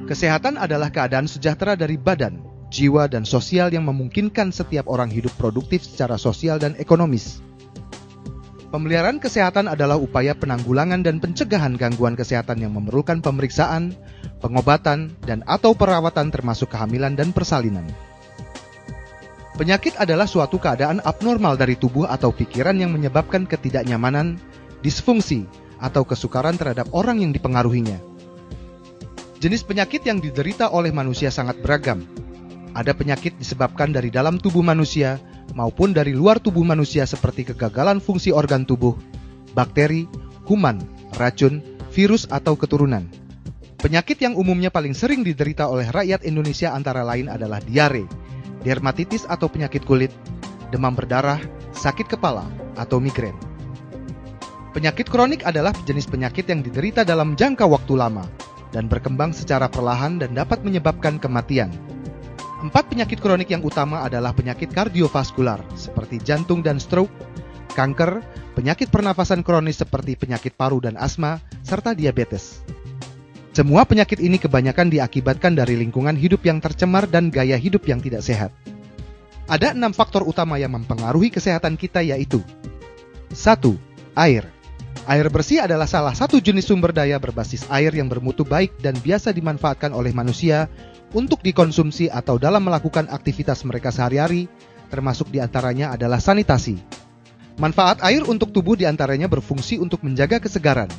Kesehatan adalah keadaan sejahtera dari badan, jiwa, dan sosial yang memungkinkan setiap orang hidup produktif secara sosial dan ekonomis. Pemeliharaan kesehatan adalah upaya penanggulangan dan pencegahan gangguan kesehatan yang memerlukan pemeriksaan, pengobatan, dan atau perawatan termasuk kehamilan dan persalinan. Penyakit adalah suatu keadaan abnormal dari tubuh atau pikiran yang menyebabkan ketidaknyamanan, disfungsi, atau kesukaran terhadap orang yang dipengaruhinya. Jenis penyakit yang diderita oleh manusia sangat beragam. Ada penyakit disebabkan dari dalam tubuh manusia maupun dari luar tubuh manusia seperti kegagalan fungsi organ tubuh, bakteri, kuman, racun, virus, atau keturunan. Penyakit yang umumnya paling sering diderita oleh rakyat Indonesia antara lain adalah diare, dermatitis atau penyakit kulit, demam berdarah, sakit kepala, atau migrain. Penyakit kronik adalah jenis penyakit yang diderita dalam jangka waktu lama dan berkembang secara perlahan dan dapat menyebabkan kematian. 4 penyakit kronik yang utama adalah penyakit kardiovaskular seperti jantung dan stroke, kanker, penyakit pernafasan kronis seperti penyakit paru dan asma, serta diabetes. Semua penyakit ini kebanyakan diakibatkan dari lingkungan hidup yang tercemar dan gaya hidup yang tidak sehat. Ada 6 faktor utama yang mempengaruhi kesehatan kita yaitu 1. Air. Air bersih adalah salah satu jenis sumber daya berbasis air yang bermutu baik dan biasa dimanfaatkan oleh manusia untuk dikonsumsi atau dalam melakukan aktivitas mereka sehari-hari, termasuk diantaranya adalah sanitasi. Manfaat air untuk tubuh diantaranya berfungsi untuk menjaga kesegaran,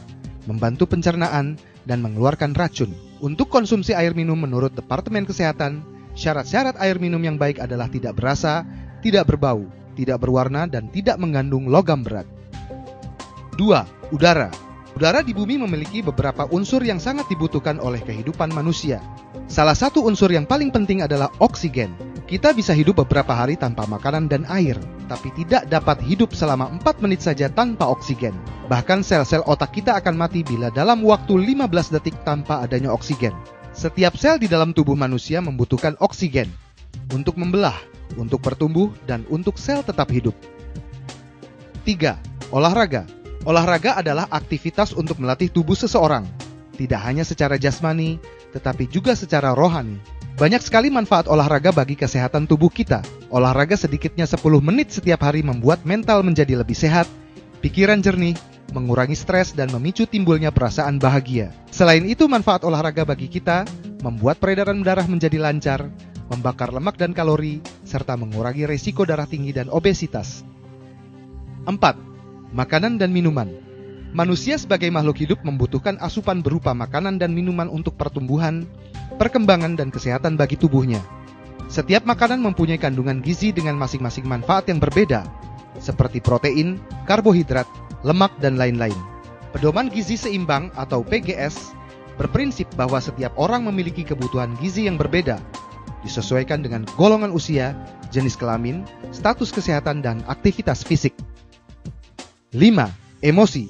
membantu pencernaan, dan mengeluarkan racun. Untuk konsumsi air minum menurut Departemen Kesehatan, syarat-syarat air minum yang baik adalah tidak berasa, tidak berbau, tidak berwarna, dan tidak mengandung logam berat. 2. Udara. Udara di bumi memiliki beberapa unsur yang sangat dibutuhkan oleh kehidupan manusia. Salah satu unsur yang paling penting adalah oksigen. Kita bisa hidup beberapa hari tanpa makanan dan air, tapi tidak dapat hidup selama 4 menit saja tanpa oksigen. Bahkan sel-sel otak kita akan mati bila dalam waktu 15 detik tanpa adanya oksigen. Setiap sel di dalam tubuh manusia membutuhkan oksigen untuk membelah, untuk bertumbuh, dan untuk sel tetap hidup. 3. Olahraga. Olahraga adalah aktivitas untuk melatih tubuh seseorang, tidak hanya secara jasmani, tetapi juga secara rohani. Banyak sekali manfaat olahraga bagi kesehatan tubuh kita. Olahraga sedikitnya 10 menit setiap hari membuat mental menjadi lebih sehat, pikiran jernih, mengurangi stres, dan memicu timbulnya perasaan bahagia. Selain itu, manfaat olahraga bagi kita membuat peredaran darah menjadi lancar, membakar lemak dan kalori, serta mengurangi resiko darah tinggi dan obesitas. 4. Makanan dan minuman. Manusia sebagai makhluk hidup membutuhkan asupan berupa makanan dan minuman untuk pertumbuhan, perkembangan, dan kesehatan bagi tubuhnya. Setiap makanan mempunyai kandungan gizi dengan masing-masing manfaat yang berbeda, seperti protein, karbohidrat, lemak, dan lain-lain. Pedoman gizi seimbang atau PGS berprinsip bahwa setiap orang memiliki kebutuhan gizi yang berbeda, disesuaikan dengan golongan usia, jenis kelamin, status kesehatan, dan aktivitas fisik. 5. Emosi.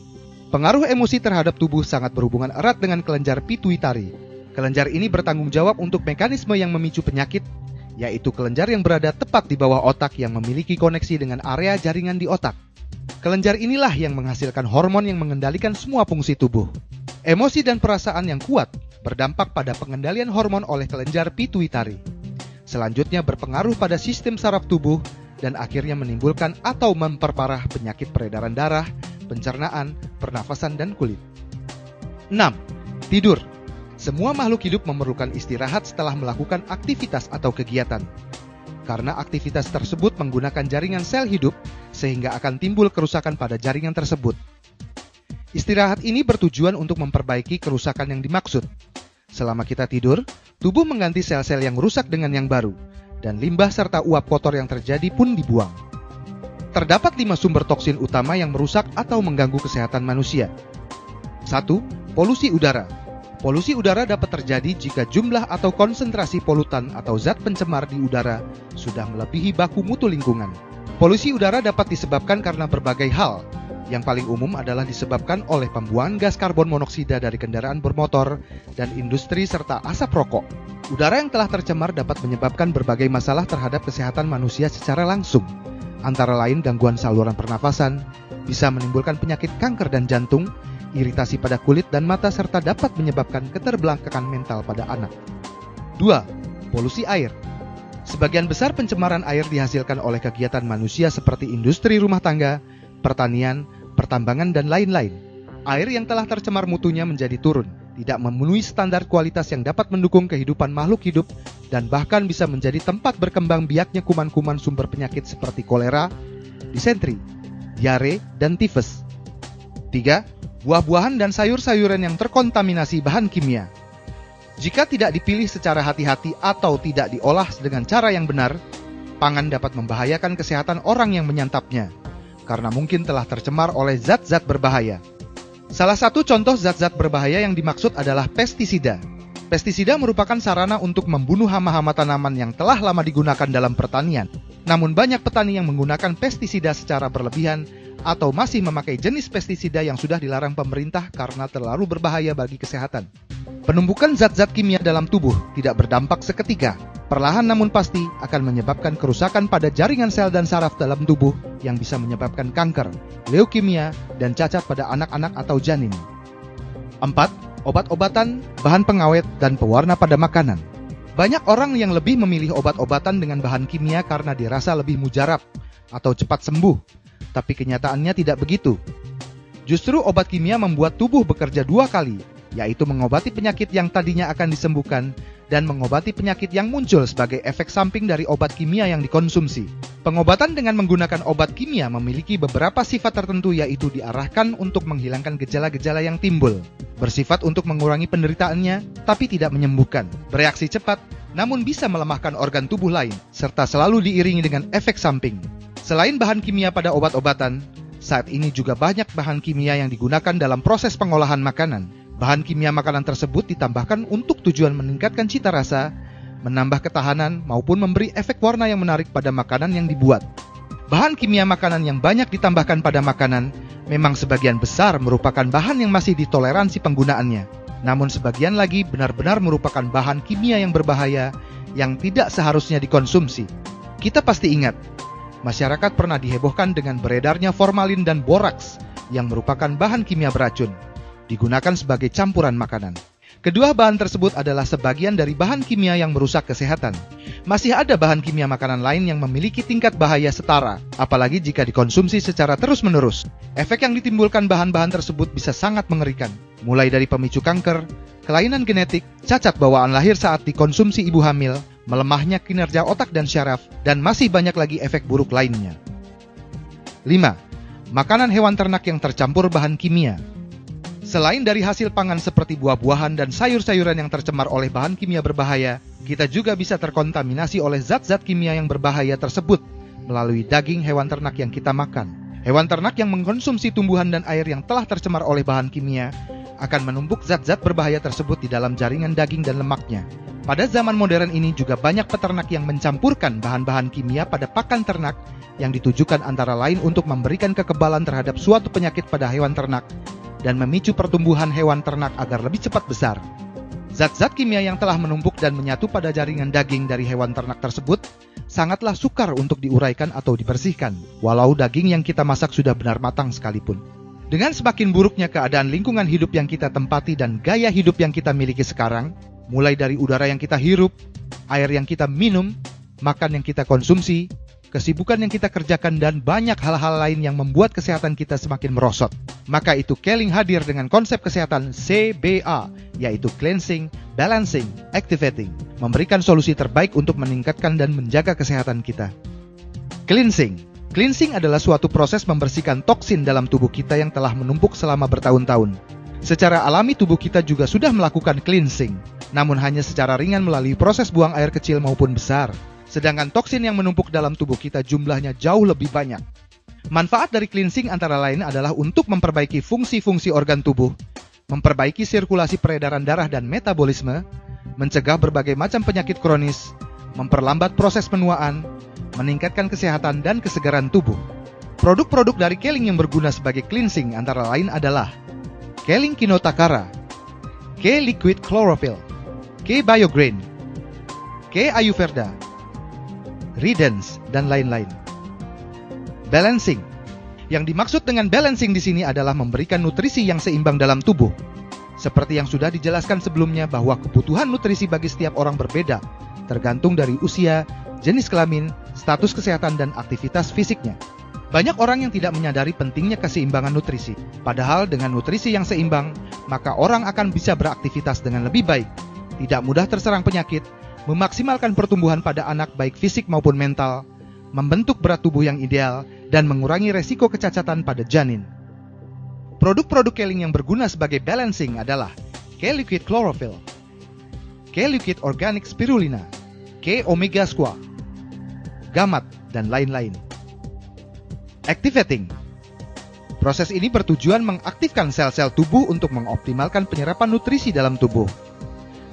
Pengaruh emosi terhadap tubuh sangat berhubungan erat dengan kelenjar pituitari. Kelenjar ini bertanggung jawab untuk mekanisme yang memicu penyakit, yaitu kelenjar yang berada tepat di bawah otak yang memiliki koneksi dengan area jaringan di otak. Kelenjar inilah yang menghasilkan hormon yang mengendalikan semua fungsi tubuh. Emosi dan perasaan yang kuat berdampak pada pengendalian hormon oleh kelenjar pituitari. Selanjutnya berpengaruh pada sistem saraf tubuh dan akhirnya menimbulkan atau memperparah penyakit peredaran darah, pencernaan, pernafasan, dan kulit. 6. Tidur. Semua makhluk hidup memerlukan istirahat setelah melakukan aktivitas atau kegiatan. Karena aktivitas tersebut menggunakan jaringan sel hidup, sehingga akan timbul kerusakan pada jaringan tersebut. Istirahat ini bertujuan untuk memperbaiki kerusakan yang dimaksud. Selama kita tidur, tubuh mengganti sel-sel yang rusak dengan yang baru, dan limbah serta uap kotor yang terjadi pun dibuang. Terdapat 5 sumber toksin utama yang merusak atau mengganggu kesehatan manusia. 1. Polusi udara. Polusi udara dapat terjadi jika jumlah atau konsentrasi polutan atau zat pencemar di udara sudah melebihi baku mutu lingkungan. Polusi udara dapat disebabkan karena berbagai hal. Yang paling umum adalah disebabkan oleh pembuangan gas karbon monoksida dari kendaraan bermotor dan industri serta asap rokok. Udara yang telah tercemar dapat menyebabkan berbagai masalah terhadap kesehatan manusia secara langsung, antara lain gangguan saluran pernafasan, bisa menimbulkan penyakit kanker dan jantung, iritasi pada kulit dan mata, serta dapat menyebabkan keterbelakangan mental pada anak. 2. Polusi air. Sebagian besar pencemaran air dihasilkan oleh kegiatan manusia seperti industri rumah tangga, pertanian, pertambangan, dan lain-lain. Air yang telah tercemar mutunya menjadi turun, tidak memenuhi standar kualitas yang dapat mendukung kehidupan makhluk hidup, dan bahkan bisa menjadi tempat berkembang biaknya kuman-kuman sumber penyakit seperti kolera, disentri, diare, dan tifus. 3. Buah-buahan dan sayur-sayuran yang terkontaminasi bahan kimia. Jika tidak dipilih secara hati-hati atau tidak diolah dengan cara yang benar, pangan dapat membahayakan kesehatan orang yang menyantapnya, karena mungkin telah tercemar oleh zat-zat berbahaya. Salah satu contoh zat-zat berbahaya yang dimaksud adalah pestisida. Pestisida merupakan sarana untuk membunuh hama-hama tanaman yang telah lama digunakan dalam pertanian. Namun banyak petani yang menggunakan pestisida secara berlebihan atau masih memakai jenis pestisida yang sudah dilarang pemerintah karena terlalu berbahaya bagi kesehatan. Penumpukan zat-zat kimia dalam tubuh tidak berdampak seketika. Perlahan namun pasti akan menyebabkan kerusakan pada jaringan sel dan saraf dalam tubuh yang bisa menyebabkan kanker, leukemia, dan cacat pada anak-anak atau janin. 4. Obat-obatan, bahan pengawet, dan pewarna pada makanan. Banyak orang yang lebih memilih obat-obatan dengan bahan kimia karena dirasa lebih mujarab atau cepat sembuh, tapi kenyataannya tidak begitu. Justru obat kimia membuat tubuh bekerja 2 kali, yaitu mengobati penyakit yang tadinya akan disembuhkan dan mengobati penyakit yang muncul sebagai efek samping dari obat kimia yang dikonsumsi. Pengobatan dengan menggunakan obat kimia memiliki beberapa sifat tertentu, yaitu diarahkan untuk menghilangkan gejala-gejala yang timbul, bersifat untuk mengurangi penderitaannya tapi tidak menyembuhkan, bereaksi cepat namun bisa melemahkan organ tubuh lain, serta selalu diiringi dengan efek samping. Selain bahan kimia pada obat-obatan, saat ini juga banyak bahan kimia yang digunakan dalam proses pengolahan makanan. Bahan kimia makanan tersebut ditambahkan untuk tujuan meningkatkan cita rasa, menambah ketahanan, maupun memberi efek warna yang menarik pada makanan yang dibuat. Bahan kimia makanan yang banyak ditambahkan pada makanan memang sebagian besar merupakan bahan yang masih ditoleransi penggunaannya. Namun sebagian lagi benar-benar merupakan bahan kimia yang berbahaya yang tidak seharusnya dikonsumsi. Kita pasti ingat, masyarakat pernah dihebohkan dengan beredarnya formalin dan boraks yang merupakan bahan kimia beracun, digunakan sebagai campuran makanan. Kedua bahan tersebut adalah sebagian dari bahan kimia yang merusak kesehatan. Masih ada bahan kimia makanan lain yang memiliki tingkat bahaya setara, apalagi jika dikonsumsi secara terus-menerus. Efek yang ditimbulkan bahan-bahan tersebut bisa sangat mengerikan, mulai dari pemicu kanker, kelainan genetik, cacat bawaan lahir saat dikonsumsi ibu hamil, melemahnya kinerja otak dan syaraf, dan masih banyak lagi efek buruk lainnya. 5. Makanan hewan ternak yang tercampur bahan kimia. Selain dari hasil pangan seperti buah-buahan dan sayur-sayuran yang tercemar oleh bahan kimia berbahaya, kita juga bisa terkontaminasi oleh zat-zat kimia yang berbahaya tersebut melalui daging hewan ternak yang kita makan. Hewan ternak yang mengkonsumsi tumbuhan dan air yang telah tercemar oleh bahan kimia akan menumpuk zat-zat berbahaya tersebut di dalam jaringan daging dan lemaknya. Pada zaman modern ini juga banyak peternak yang mencampurkan bahan-bahan kimia pada pakan ternak yang ditujukan antara lain untuk memberikan kekebalan terhadap suatu penyakit pada hewan ternak dan memicu pertumbuhan hewan ternak agar lebih cepat besar. Zat-zat kimia yang telah menumpuk dan menyatu pada jaringan daging dari hewan ternak tersebut sangatlah sukar untuk diuraikan atau dibersihkan, walau daging yang kita masak sudah benar matang sekalipun. Dengan semakin buruknya keadaan lingkungan hidup yang kita tempati dan gaya hidup yang kita miliki sekarang, mulai dari udara yang kita hirup, air yang kita minum, makan yang kita konsumsi, kesibukan yang kita kerjakan, dan banyak hal-hal lain yang membuat kesehatan kita semakin merosot. Maka itu Keling hadir dengan konsep kesehatan CBA, yaitu Cleansing, Balancing, Activating, memberikan solusi terbaik untuk meningkatkan dan menjaga kesehatan kita. Cleansing. Cleansing adalah suatu proses membersihkan toksin dalam tubuh kita yang telah menumpuk selama bertahun-tahun. Secara alami tubuh kita juga sudah melakukan cleansing, namun hanya secara ringan melalui proses buang air kecil maupun besar. Sedangkan toksin yang menumpuk dalam tubuh kita jumlahnya jauh lebih banyak. Manfaat dari cleansing antara lain adalah untuk memperbaiki fungsi-fungsi organ tubuh, memperbaiki sirkulasi peredaran darah dan metabolisme, mencegah berbagai macam penyakit kronis, memperlambat proses penuaan, meningkatkan kesehatan dan kesegaran tubuh. Produk-produk dari Keling yang berguna sebagai cleansing antara lain adalah Keling Kinotakara, K-Liquid Chlorophyll, K-Biograin, K-Ayurveda, Redens, dan lain-lain. Balancing. Yang dimaksud dengan balancing di sini adalah memberikan nutrisi yang seimbang dalam tubuh. Seperti yang sudah dijelaskan sebelumnya bahwa kebutuhan nutrisi bagi setiap orang berbeda, tergantung dari usia, jenis kelamin, status kesehatan, dan aktivitas fisiknya. Banyak orang yang tidak menyadari pentingnya keseimbangan nutrisi. Padahal dengan nutrisi yang seimbang, maka orang akan bisa beraktivitas dengan lebih baik, tidak mudah terserang penyakit, memaksimalkan pertumbuhan pada anak baik fisik maupun mental, membentuk berat tubuh yang ideal, dan mengurangi resiko kecacatan pada janin. Produk-produk Keling yang berguna sebagai balancing adalah K-Liquid Chlorophyll, K-Liquid Organic Spirulina, K-Omega Squat, Gamat, dan lain-lain. Activating. Proses ini bertujuan mengaktifkan sel-sel tubuh untuk mengoptimalkan penyerapan nutrisi dalam tubuh.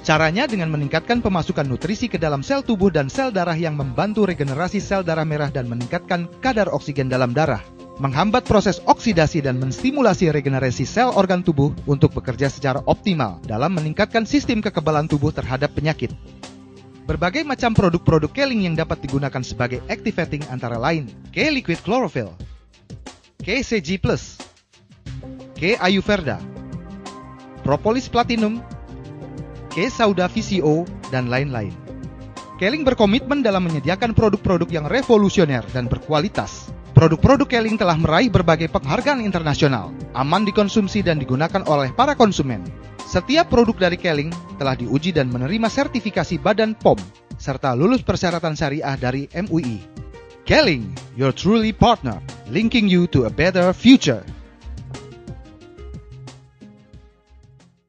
Caranya dengan meningkatkan pemasukan nutrisi ke dalam sel tubuh dan sel darah yang membantu regenerasi sel darah merah dan meningkatkan kadar oksigen dalam darah, menghambat proses oksidasi dan menstimulasi regenerasi sel organ tubuh untuk bekerja secara optimal dalam meningkatkan sistem kekebalan tubuh terhadap penyakit. Berbagai macam produk-produk Keling yang dapat digunakan sebagai activating antara lain K-Liquid Chlorophyll, K-CG+, K-Ayurveda, Propolis Platinum, K-Sauda VCO, dan lain-lain. Keling berkomitmen dalam menyediakan produk-produk yang revolusioner dan berkualitas. Produk-produk Keling telah meraih berbagai penghargaan internasional, aman dikonsumsi dan digunakan oleh para konsumen. Setiap produk dari Keling telah diuji dan menerima sertifikasi Badan POM, serta lulus persyaratan syariah dari MUI. Keling, your truly partner, linking you to a better future.